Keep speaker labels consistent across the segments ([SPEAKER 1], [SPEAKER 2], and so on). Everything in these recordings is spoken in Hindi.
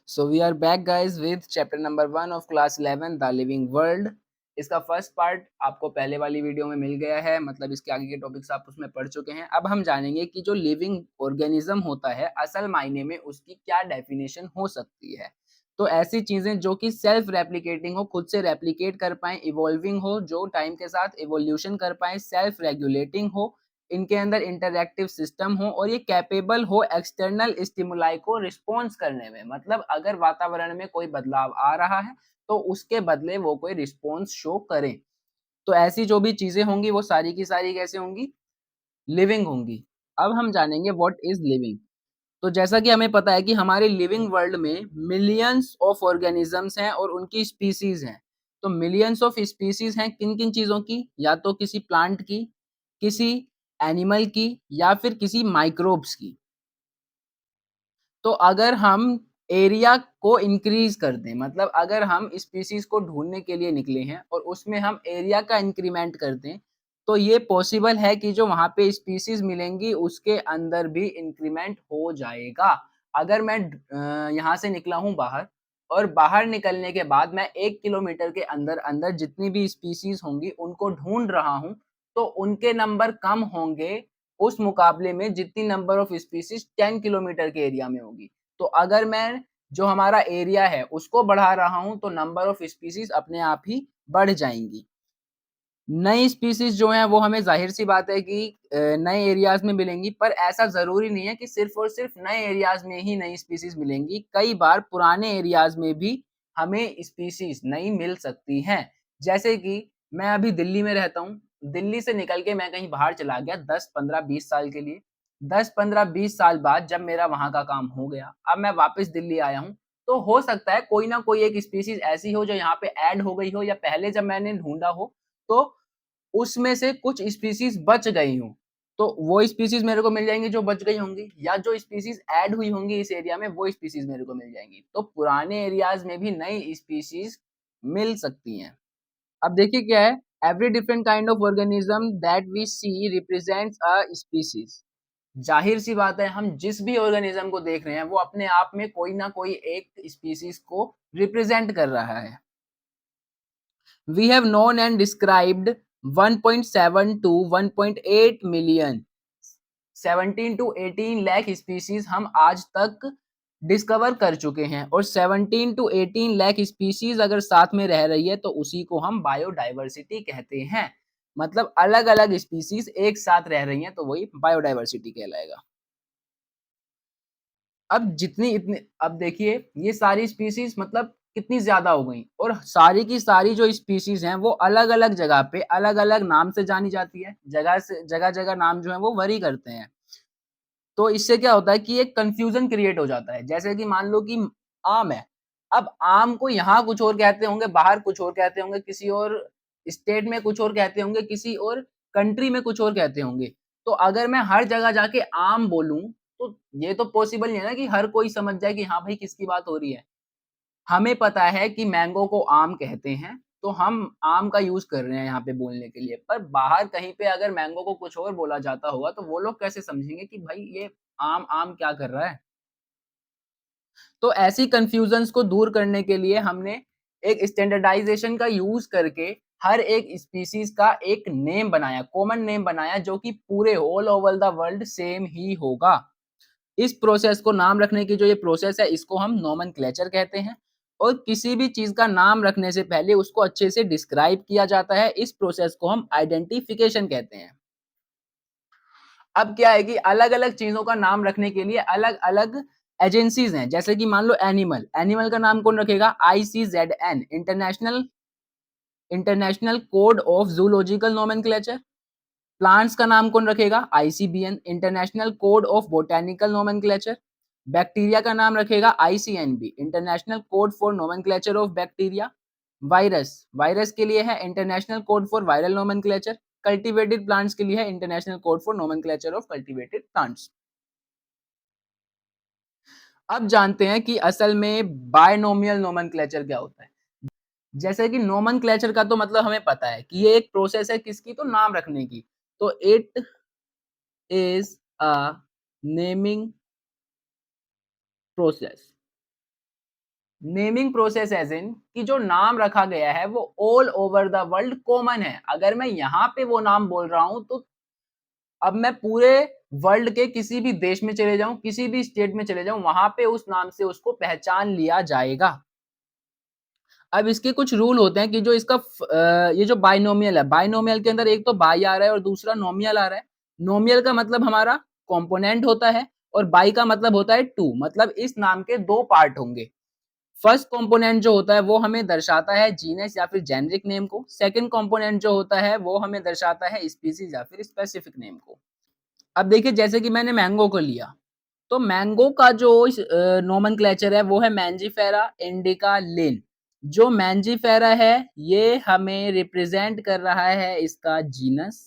[SPEAKER 1] So we are back guys with chapter number 1 of class 11 The Living World। इसका फर्स्ट पार्ट आपको पहले वाली वीडियो में मिल गया है, मतलब इसके आगे के टॉपिक्स आप उसमें पढ़ चुके हैं। अब हम जानेंगे कि जो लिविंग ऑर्गेनिज्म होता है असल मायने में उसकी क्या डेफिनेशन हो सकती है। तो ऐसी चीजें जो कि सेल्फ रेप्लिकेटिंग हो, खुद से रेप्लिकेट कर पाए, इवॉल्विंग हो, जो टाइम के साथ इवोल्यूशन कर पाए, सेल्फ रेगुलेटिंग हो, इनके अंदर इंटरैक्टिव सिस्टम हो और ये कैपेबल हो एक्सटर्नल स्टिमुलाई को रिस्पॉन्स करने में। मतलब अगर वातावरण में कोई बदलाव आ रहा है तो उसके बदले वो कोई रिस्पॉन्स शो करें। तो ऐसी जो भी चीजें होंगी वो सारी की सारी कैसे होंगी? लिविंग होंगी। अब हम जानेंगे व्हाट इज लिविंग। तो जैसा कि हमें पता है कि हमारे लिविंग वर्ल्ड में मिलियंस ऑफ ऑर्गेनिजम्स हैं और उनकी स्पीसीज हैं। तो मिलियंस ऑफ स्पीसीज हैं किन किन चीजों की? या तो किसी प्लांट की, किसी एनिमल की, या फिर किसी माइक्रोब्स की। तो अगर हम एरिया को इंक्रीज कर दें, मतलब अगर हम स्पीसीज को ढूंढने के लिए निकले हैं और उसमें हम एरिया का इंक्रीमेंट कर दें, तो ये पॉसिबल है कि जो वहां पे स्पीसीज मिलेंगी उसके अंदर भी इंक्रीमेंट हो जाएगा। अगर मैं यहाँ से निकला हूँ बाहर और बाहर निकलने के बाद मैं 1 किलोमीटर के अंदर अंदर जितनी भी स्पीसीज होंगी उनको ढूंढ रहा हूँ, तो उनके नंबर कम होंगे उस मुकाबले में जितनी नंबर ऑफ स्पीसीज 10 किलोमीटर के एरिया में होगी। तो अगर मैं जो हमारा एरिया है उसको बढ़ा रहा हूं तो नंबर ऑफ स्पीसीज अपने आप ही बढ़ जाएंगी। नई स्पीसीज जो है वो हमें जाहिर सी बात है कि नए एरियाज में मिलेंगी, पर ऐसा जरूरी नहीं है कि सिर्फ और सिर्फ नए एरियाज में ही नई स्पीसीज मिलेंगी। कई बार पुराने एरियाज में भी हमें स्पीसीज नई मिल सकती हैं। जैसे कि मैं अभी दिल्ली में रहता हूँ, दिल्ली से निकल के मैं कहीं बाहर चला गया 10 15 20 साल के लिए। 10 15 20 साल बाद जब मेरा वहां का काम हो गया, अब मैं वापस दिल्ली आया हूँ, तो हो सकता है कोई ना कोई एक स्पीसीज ऐसी हो जो यहाँ पे ऐड हो गई हो, या पहले जब मैंने ढूंढा हो तो उसमें से कुछ स्पीसीज बच गई हूँ। तो वो स्पीसीज मेरे को मिल जाएंगी जो बच गई होंगी, या जो स्पीसीज ऐड हुई होंगी इस एरिया में वो स्पीसीज मेरे को मिल जाएंगी। तो पुराने एरियाज में भी नई स्पीसीज मिल सकती हैं। अब देखिए क्या है, every different kind of organism that we see represents a species. जाहिर सी बात है हम जिस भी ऑर्गेनिज्म को देख रहे हैं वो अपने आप में कोई ना कोई एक स्पीसीज को रिप्रेजेंट कर रहा है। We have known and described 1.7 to 1.8 million 17 to 18 lakh species हम आज तक डिस्कवर कर चुके हैं, और 17 टू 18 लाख स्पीसीज अगर साथ में रह रही है तो उसी को हम बायोडाइवर्सिटी कहते हैं। मतलब अलग अलग स्पीसीज एक साथ रह रही हैं तो वही बायोडाइवर्सिटी कहलाएगा। अब जितनी इतनी अब देखिए ये सारी स्पीसीज मतलब कितनी ज्यादा हो गई, और सारी की सारी जो स्पीसीज हैं वो अलग अलग जगह पे अलग अलग नाम से जानी जाती है। जगह से जगह जगह नाम जो है वो वरी करते हैं। तो इससे क्या होता है कि एक कंफ्यूजन क्रिएट हो जाता है। जैसे कि मान लो कि आम है, अब आम को यहाँ कुछ और कहते होंगे, बाहर कुछ और कहते होंगे, किसी और स्टेट में कुछ और कहते होंगे, किसी और कंट्री में कुछ और कहते होंगे। तो अगर मैं हर जगह जाके आम बोलूं तो ये तो पॉसिबल नहीं है ना कि हर कोई समझ जाए कि हाँ भाई किसकी बात हो रही है। हमें पता है कि मैंगो को आम कहते हैं, तो हम आम का यूज कर रहे हैं यहाँ पे बोलने के लिए, पर बाहर कहीं पे अगर मैंगो को कुछ और बोला जाता होगा तो वो लोग कैसे समझेंगे कि भाई ये आम आम क्या कर रहा है। तो ऐसी कंफ्यूजन्स को दूर करने के लिए हमने एक स्टैंडर्डाइजेशन का यूज करके हर एक स्पीसीज का एक नेम बनाया, कॉमन नेम बनाया, जो कि पूरे all over the world same ही होगा। इस प्रोसेस को नाम रखने की जो ये प्रोसेस है इसको हम नोमेनक्लेचर कहते हैं। और किसी भी चीज का नाम रखने से पहले उसको अच्छे से डिस्क्राइब किया जाता है, इस प्रोसेस को हम आइडेंटिफिकेशन कहते हैं। अब क्या है कि अलग अलग चीजों का नाम रखने के लिए अलग अलग एजेंसीज हैं। जैसे कि मान लो एनिमल, एनिमल का नाम कौन रखेगा? ICZN, international international code of zoological nomenclature. Plants का नाम कौन रखेगा? ICBN, international code of botanical nomenclature. Bacteria का नाम रखेगा ICNB, international code for nomenclature of bacteria. Virus, virus के लिए है international code for viral nomenclature. Cultivated plants के लिए है international code for nomenclature of cultivated plants. अब जानते हैं कि असल में बायनोमियल नोमेनक्लेचर क्या होता है। जैसे कि नोमेनक्लेचर का तो मतलब हमें पता है कि ये एक प्रोसेस है किसकी? तो नाम रखने की। तो it is a naming process. Naming process as in कि जो नाम रखा गया है वो all over the world common है। अगर मैं यहाँ पे वो नाम बोल रहा हूँ तो अब मैं पूरे वर्ल्ड के किसी भी देश में चले जाऊं, किसी भी स्टेट में चले जाऊं, वहां पे उस नाम से उसको पहचान लिया जाएगा। अब इसके कुछ रूल होते हैं कि जो इसका ये जो बाइनोमियल है, बाइनोमियल के अंदर एक तो बाई आ रहा है और दूसरा नोमियल आ रहा है। नोमियल का मतलब हमारा कंपोनेंट होता है और बाई का मतलब होता है टू, मतलब इस नाम के दो पार्ट होंगे। फर्स्ट कंपोनेंट जो होता है वो हमें दर्शाता है जीनस या फिर जेनरिक नेम को। सेकंड कंपोनेंट जो होता है वो हमें दर्शाता है स्पीसीज या फिर स्पेसिफिक नेम को। अब देखिए जैसे कि मैंने मैंगो को लिया, तो मैंगो का जो नोमेनक्लेचर है वो है मैंजीफेरा इंडिका लिन। जो मैंजीफेरा है ये हमें रिप्रेजेंट कर रहा है इसका जीनस,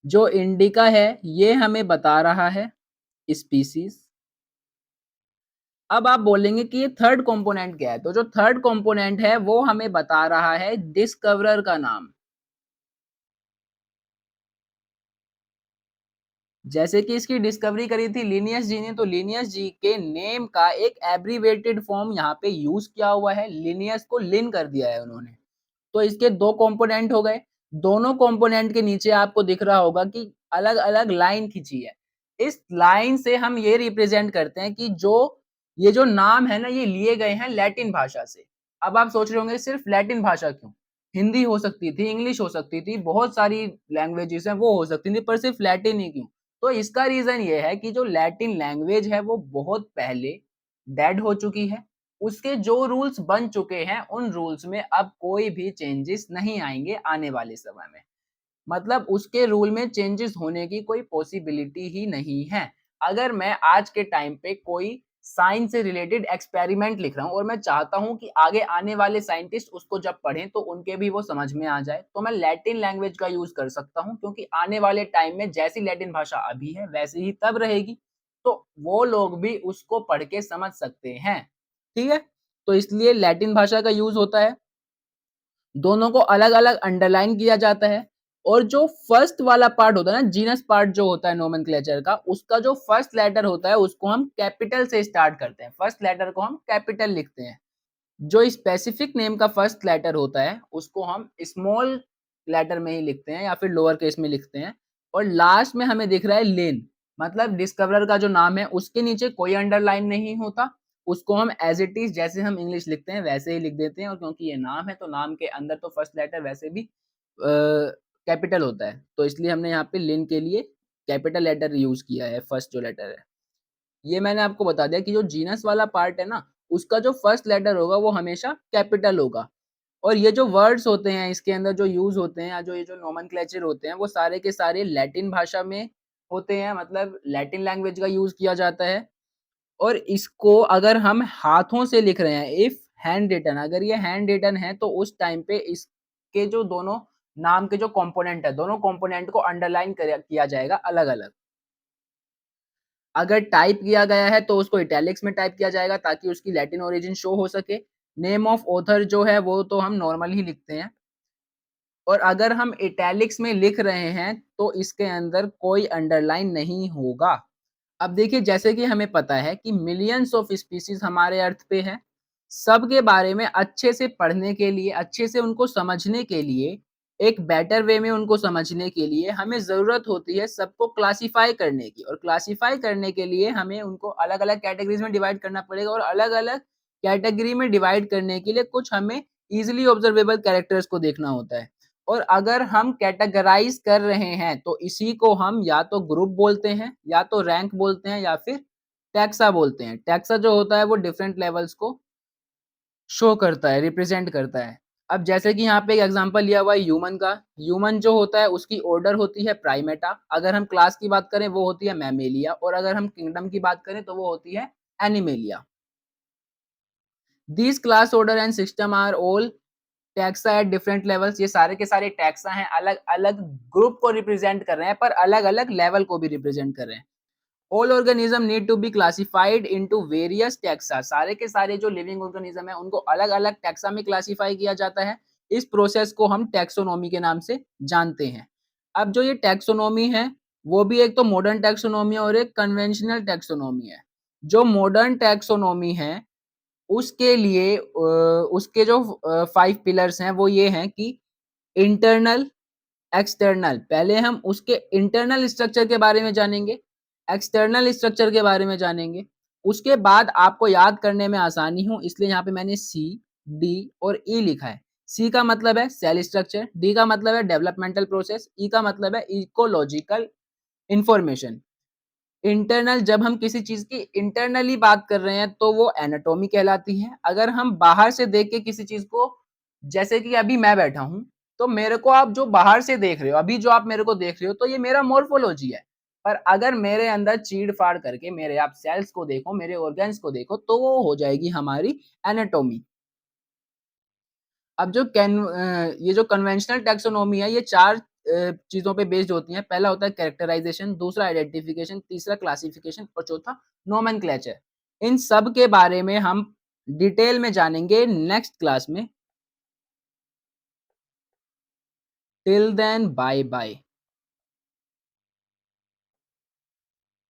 [SPEAKER 1] जो इंडिका है ये हमें बता रहा है स्पीसीज। अब आप बोलेंगे कि ये थर्ड कंपोनेंट क्या है, तो जो थर्ड कंपोनेंट है वो हमें बता रहा है डिस्कवरर का नाम। जैसे कि इसकी डिस्कवरी करी थी लिनियस जी ने, तो लिनियस जी के नेम का एक एब्रीवेटेड फॉर्म यहाँ पे यूज किया हुआ है, लिनियस को लिन कर दिया है उन्होंने। तो इसके दो कंपोनेंट हो गए। दोनों कंपोनेंट के नीचे आपको दिख रहा होगा कि अलग अलग लाइन खींची है। इस लाइन से हम ये रिप्रेजेंट करते हैं कि जो ये जो नाम है ना ये लिए गए हैं लैटिन भाषा से। अब आप सोच रहे होंगे सिर्फ लैटिन भाषा क्यों, हिंदी हो सकती थी, इंग्लिश हो सकती थी, बहुत सारी लैंग्वेजेस हैं वो हो सकती थी, पर सिर्फ लैटिन ही क्यों? तो इसका रीजन ये है कि जो लैटिन लैंग्वेज है वो बहुत पहले डेड हो चुकी है। उसके जो रूल्स बन चुके हैं उन रूल्स में अब कोई भी चेंजेस नहीं आएंगे आने वाले समय में। मतलब उसके रूल में चेंजेस होने की कोई पॉसिबिलिटी ही नहीं है। अगर मैं आज के टाइम पे कोई साइंस से रिलेटेड एक्सपेरिमेंट लिख रहा हूँ और मैं चाहता हूँ कि आगे आने वाले साइंटिस्ट उसको जब पढ़ें तो उनके भी वो समझ में आ जाए, तो मैं लैटिन लैंग्वेज का यूज कर सकता हूँ, क्योंकि आने वाले टाइम में जैसी लैटिन भाषा अभी है वैसी ही तब रहेगी, तो वो लोग भी उसको पढ़ के समझ सकते हैं। ठीक है, तो इसलिए लैटिन भाषा का यूज होता है। दोनों को अलग अलग अंडरलाइन किया जाता है। और जो फर्स्ट वाला पार्ट होता है ना, जीनस पार्ट जो होता है नोमेनक्लेचर का, उसका जो फर्स्ट लेटर होता है उसको हम कैपिटल से स्टार्ट करते हैं, फर्स्ट लेटर को हम कैपिटल लिखते हैं। जो स्पेसिफिक नेम का फर्स्ट लेटर होता है उसको हम स्मॉल लेटर में ही लिखते हैं या फिर लोअर केस में लिखते हैं। और लास्ट में हमें दिख रहा है लेन, मतलब डिस्कवरर का जो नाम है उसके नीचे कोई अंडरलाइन नहीं होता, उसको हम एज इट इज जैसे हम इंग्लिश लिखते हैं वैसे ही लिख देते हैं। और क्योंकि ये नाम है तो नाम के अंदर तो फर्स्ट लेटर वैसे भी कैपिटल होता है, तो इसलिए हमने यहाँ पे लिन के लिए कैपिटल लेटर यूज किया है, फर्स्ट जो लेटर है। ये मैंने आपको बता दिया कि जो जीनस वाला पार्ट है ना उसका जो फर्स्ट लेटर होगा वो हमेशा कैपिटल होगा। और ये जो वर्ड्स होते हैं इसके अंदर जो यूज होते हैं या जो ये जो नोमेनक्लेचर होते हैं वो सारे के सारे लैटिन भाषा में होते हैं, मतलब लैटिन लैंग्वेज का यूज किया जाता है। और इसको अगर हम हाथों से लिख रहे हैं, इफ हैंड रिटन, अगर ये हैंड रिटन है तो उस टाइम पे इसके जो दोनों नाम के जो कंपोनेंट है दोनों कंपोनेंट को अंडरलाइन किया जाएगा अलग अलग। अगर टाइप किया गया है तो उसको इटैलिक्स में टाइप किया जाएगा ताकि उसकी लैटिन ओरिजिन शो हो सके। नेम ऑफ ऑथर जो है वो तो हम नॉर्मल ही लिखते हैं। और अगर हम इटैलिक्स में लिख रहे हैं तो इसके अंदर कोई अंडरलाइन नहीं होगा। अब देखिए जैसे कि हमें पता है कि मिलियंस ऑफ स्पीसीज हमारे अर्थ पे है, सबके बारे में अच्छे से पढ़ने के लिए, अच्छे से उनको समझने के लिए, एक बेटर वे में उनको समझने के लिए हमें ज़रूरत होती है सबको क्लासिफाई करने की। और क्लासिफाई करने के लिए हमें उनको अलग अलग कैटेगरीज में डिवाइड करना पड़ेगा, और अलग अलग कैटेगरी में डिवाइड करने के लिए कुछ हमें इजिली ऑब्जर्वेबल कैरेक्टर्स को देखना होता है। और अगर हम कैटेगराइज कर रहे हैं तो इसी को हम या तो ग्रुप बोलते हैं, या तो रैंक बोलते हैं, या फिर टैक्सा बोलते हैं। टैक्सा जो होता है वो डिफरेंट लेवल्स को शो करता है, रिप्रेजेंट करता है। अब जैसे कि यहाँ पे एक एग्जांपल लिया हुआ है ह्यूमन का। ह्यूमन जो होता है उसकी ऑर्डर होती है प्राइमेटा, अगर हम क्लास की बात करें वो होती है मैमेलिया, और अगर हम किंगडम की बात करें तो वो होती है Animalia. These class order and system are all taxa at different levels. ये सारे के सारे टैक्सा हैं, अलग अलग ग्रुप को रिप्रेजेंट कर रहे हैं पर अलग अलग लेवल को भी रिप्रेजेंट कर रहे हैं। All organism need to be classified into various taxa. सारे के सारे जो लिविंग ऑर्गेनिज्म है उनको अलग अलग टैक्सा में क्लासिफाई किया जाता है। इस प्रोसेस को हम टैक्सोनॉमी के नाम से जानते हैं। अब जो ये टैक्सोनॉमी है वो भी एक तो मॉडर्न टैक्सोनॉमी है और एक कन्वेंशनल टैक्सोनॉमी है। जो मॉडर्न टैक्सोनॉमी है उसके लिए उसके जो 5 पिलर्स हैं वो ये हैं कि इंटरनल, एक्सटर्नल। पहले हम उसके इंटरनल स्ट्रक्चर के बारे में जानेंगे, एक्सटर्नल स्ट्रक्चर के बारे में जानेंगे। उसके बाद आपको याद करने में आसानी हो इसलिए यहाँ पे मैंने सी, डी और ई लिखा है। सी का मतलब है सेल स्ट्रक्चर, डी का मतलब है डेवलपमेंटल प्रोसेस, ई का मतलब है इकोलॉजिकल इंफॉर्मेशन। इंटरनल, जब हम किसी चीज की इंटरनली बात कर रहे हैं तो वो एनाटॉमी कहलाती है। अगर हम बाहर से देख के किसी चीज को, जैसे कि अभी मैं बैठा हूं, तो मेरे को आप जो बाहर से देख रहे हो, अभी जो आप मेरे को देख रहे हो, तो ये मेरा मोर्फोलॉजी है। पर अगर मेरे अंदर चीड़ फाड़ करके मेरे आप सेल्स को देखो, मेरे ऑर्गन्स को देखो, तो वो हो जाएगी हमारी एनाटॉमी। अब ये जो कन्वेंशनल टैक्सोनॉमी है, ये 4 चीजों पे बेस्ड होती है। पहला होता है कैरेक्टराइजेशन, दूसरा आइडेंटिफिकेशन, तीसरा क्लासिफिकेशन और चौथा नोमेनक्लेचर। इन सब के बारे में हम डिटेल में जानेंगे नेक्स्ट क्लास में। Till then bye bye.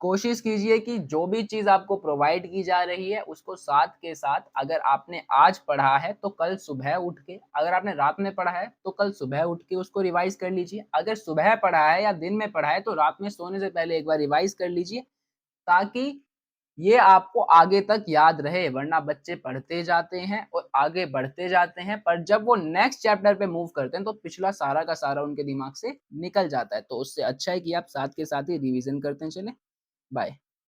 [SPEAKER 1] कोशिश कीजिए कि जो भी चीज आपको प्रोवाइड की जा रही है उसको साथ के साथ, अगर आपने आज पढ़ा है तो कल सुबह उठ के, अगर आपने रात में पढ़ा है तो कल सुबह उठ के उसको रिवाइज कर लीजिए। अगर सुबह पढ़ा है या दिन में पढ़ा है तो रात में सोने से पहले एक बार रिवाइज कर लीजिए, ताकि ये आपको आगे तक याद रहे। वरना बच्चे पढ़ते जाते हैं और आगे बढ़ते जाते हैं, पर जब वो नेक्स्ट चैप्टर पे मूव करते हैं तो पिछला सारा का सारा उनके दिमाग से निकल जाता है। तो उससे अच्छा है कि आप साथ के साथ ही रिवीजन करते चले। बाय।